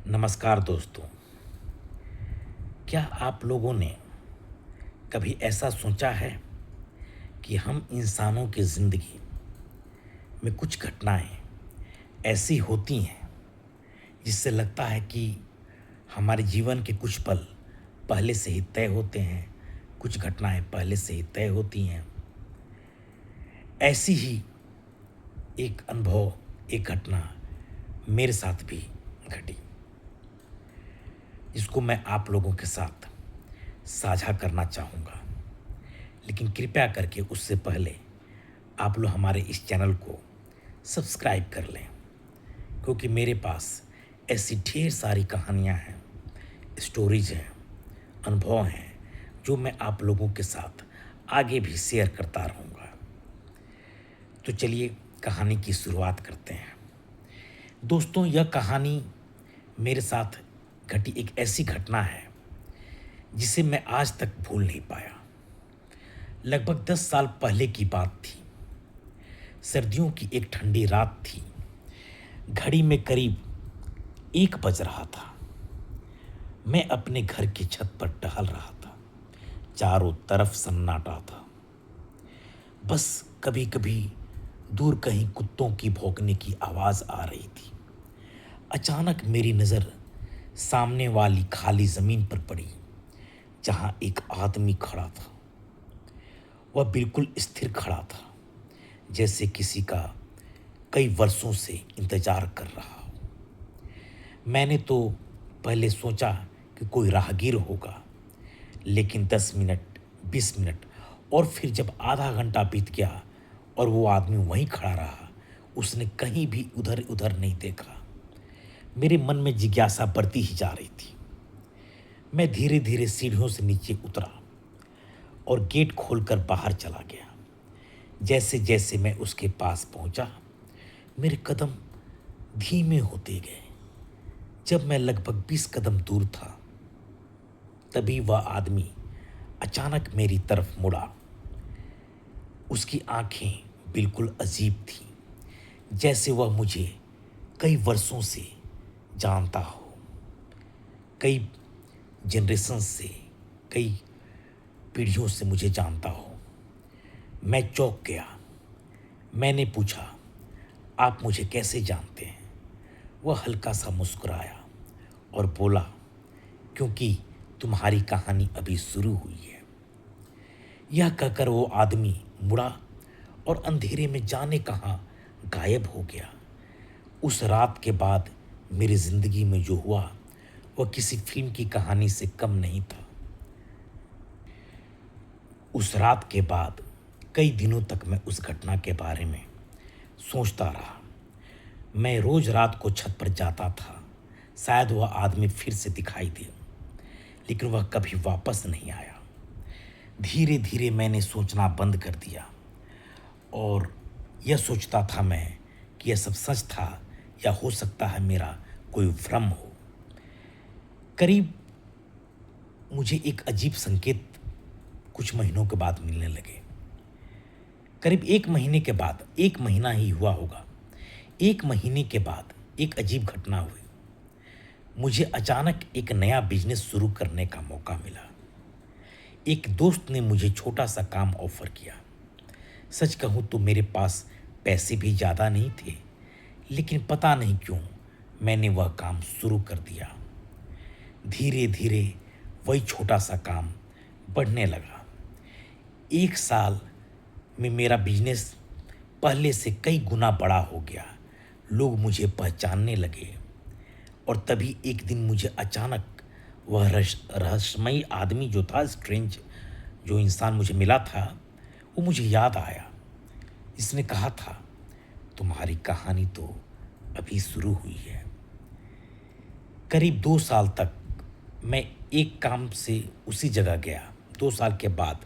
नमस्कार दोस्तों। क्या आप लोगों ने कभी ऐसा सोचा है कि हम इंसानों की ज़िंदगी में कुछ घटनाएं ऐसी होती हैं जिससे लगता है कि हमारे जीवन के कुछ पल पहले से ही तय होते हैं, कुछ घटनाएं पहले से ही तय होती हैं। ऐसी ही एक अनुभव, एक घटना मेरे साथ भी घटी, जिसको मैं आप लोगों के साथ साझा करना चाहूँगा। लेकिन कृपया करके उससे पहले आप लोग हमारे इस चैनल को सब्सक्राइब कर लें, क्योंकि मेरे पास ऐसी ढेर सारी कहानियाँ हैं, स्टोरीज हैं, अनुभव हैं, जो मैं आप लोगों के साथ आगे भी शेयर करता रहूँगा। तो चलिए कहानी की शुरुआत करते हैं। दोस्तों, यह कहानी मेरे साथ घटी एक ऐसी घटना है जिसे मैं आज तक भूल नहीं पाया। लगभग 10 साल पहले की बात थी। सर्दियों की एक ठंडी रात थी। घड़ी में करीब 1 बज रहा था। मैं अपने घर की छत पर टहल रहा था। चारों तरफ सन्नाटा था। बस कभी कभी दूर कहीं कुत्तों की भौंकने की आवाज़ आ रही थी। अचानक मेरी नज़र सामने वाली खाली ज़मीन पर पड़ी, जहां एक आदमी खड़ा था। वह बिल्कुल स्थिर खड़ा था, जैसे किसी का कई वर्षों से इंतजार कर रहा हो। मैंने तो पहले सोचा कि कोई राहगीर होगा, लेकिन 10 मिनट, 20 मिनट और फिर जब आधा घंटा बीत गया और वो आदमी वहीं खड़ा रहा, उसने कहीं भी उधर उधर नहीं देखा। मेरे मन में जिज्ञासा बढ़ती ही जा रही थी। मैं धीरे धीरे सीढ़ियों से नीचे उतरा और गेट खोलकर बाहर चला गया। जैसे जैसे मैं उसके पास पहुंचा, मेरे कदम धीमे होते गए। जब मैं लगभग 20 कदम दूर था, तभी वह आदमी अचानक मेरी तरफ मुड़ा। उसकी आंखें बिल्कुल अजीब थीं, जैसे वह मुझे कई वर्षों से जानता हो, कई जनरेशन से, कई पीढ़ियों से मुझे जानता हो। मैं चौंक गया। मैंने पूछा, आप मुझे कैसे जानते हैं? वह हल्का सा मुस्कुराया और बोला, क्योंकि तुम्हारी कहानी अभी शुरू हुई है। यह कहकर वो आदमी मुड़ा और अंधेरे में जाने कहाँ गायब हो गया। उस रात के बाद मेरी जिंदगी में जो हुआ, वह किसी फिल्म की कहानी से कम नहीं था। उस रात के बाद कई दिनों तक मैं उस घटना के बारे में सोचता रहा। मैं रोज रात को छत पर जाता था, शायद वह आदमी फिर से दिखाई दे, लेकिन वह कभी वापस नहीं आया। धीरे धीरे मैंने सोचना बंद कर दिया और यह सोचता था मैं कि यह सब सच था या हो सकता है मेरा कोई भ्रम हो। करीब मुझे एक अजीब संकेत कुछ महीनों के बाद मिलने लगे। करीब 1 महीने के बाद, 1 महीना ही हुआ होगा, 1 महीने के बाद एक अजीब घटना हुई। मुझे अचानक एक नया बिजनेस शुरू करने का मौका मिला। एक दोस्त ने मुझे छोटा सा काम ऑफर किया। सच कहूँ तो मेरे पास पैसे भी ज़्यादा नहीं थे, लेकिन पता नहीं क्यों मैंने वह काम शुरू कर दिया। धीरे धीरे वही छोटा सा काम बढ़ने लगा। 1 साल में मेरा बिजनेस पहले से कई गुना बड़ा हो गया। लोग मुझे पहचानने लगे और तभी एक दिन मुझे अचानक वह रहस्यमयी आदमी जो था, स्ट्रेंज जो इंसान मुझे मिला था, वो मुझे याद आया। इसने कहा था, तुम्हारी कहानी तो अभी शुरू हुई है। करीब 2 साल तक मैं एक काम से उसी जगह गया। 2 साल के बाद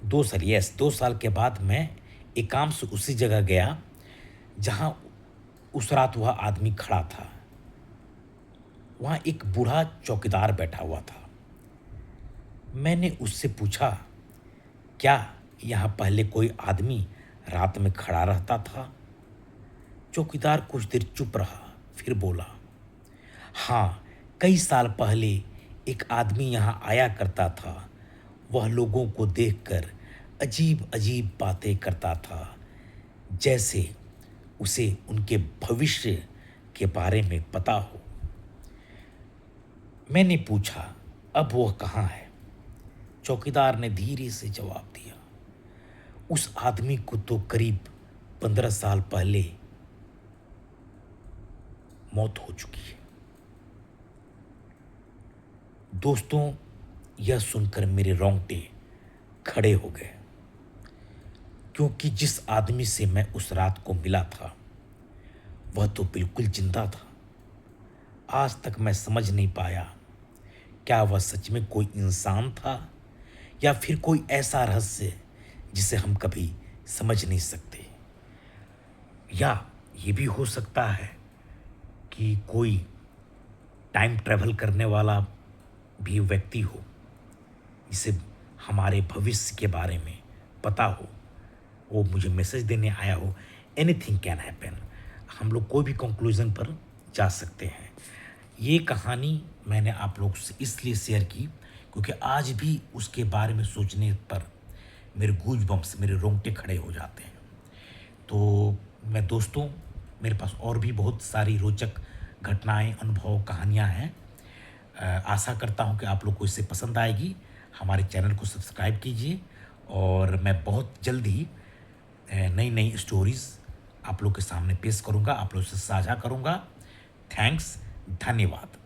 2 साल के बाद मैं एक काम से उसी जगह गया जहां उस रात वह आदमी खड़ा था। वहां एक बूढ़ा चौकीदार बैठा हुआ था। मैंने उससे पूछा, क्या यहाँ पहले कोई आदमी रात में खड़ा रहता था? चौकीदार कुछ देर चुप रहा, फिर बोला, हाँ, कई साल पहले एक आदमी यहाँ आया करता था। वह लोगों को देखकर अजीब-अजीब बातें करता था, जैसे उसे उनके भविष्य के बारे में पता हो। मैंने पूछा, अब वह कहाँ है? चौकीदार ने धीरे से जवाब दिया, उस आदमी को तो करीब 15 साल पहले मौत हो चुकी है। दोस्तों, यह सुनकर मेरे रोंगटे खड़े हो गए, क्योंकि जिस आदमी से मैं उस रात को मिला था, वह तो बिल्कुल जिंदा था। आज तक मैं समझ नहीं पाया, क्या वह सच में कोई इंसान था या फिर कोई ऐसा रहस्य जिसे हम कभी समझ नहीं सकते। या ये भी हो सकता है कि कोई टाइम ट्रैवल करने वाला भी व्यक्ति हो, जिसे हमारे भविष्य के बारे में पता हो, वो मुझे मैसेज देने आया हो। Anything can happen. हम लोग कोई भी कंक्लूजन पर जा सकते हैं। ये कहानी मैंने आप लोग से इसलिए शेयर की क्योंकि आज भी उसके बारे में सोचने पर मेरे गूज़बम्प्स, मेरे रोंगटे खड़े हो जाते हैं। तो मैं दोस्तों, मेरे पास और भी बहुत सारी रोचक घटनाएं, अनुभव, कहानियां हैं। आशा करता हूं कि आप लोग को इससे पसंद आएगी। हमारे चैनल को सब्सक्राइब कीजिए और मैं बहुत जल्द ही नई नई स्टोरीज़ आप लोग के सामने पेश करूंगा, आप लोग से साझा करूंगा। थैंक्स, धन्यवाद।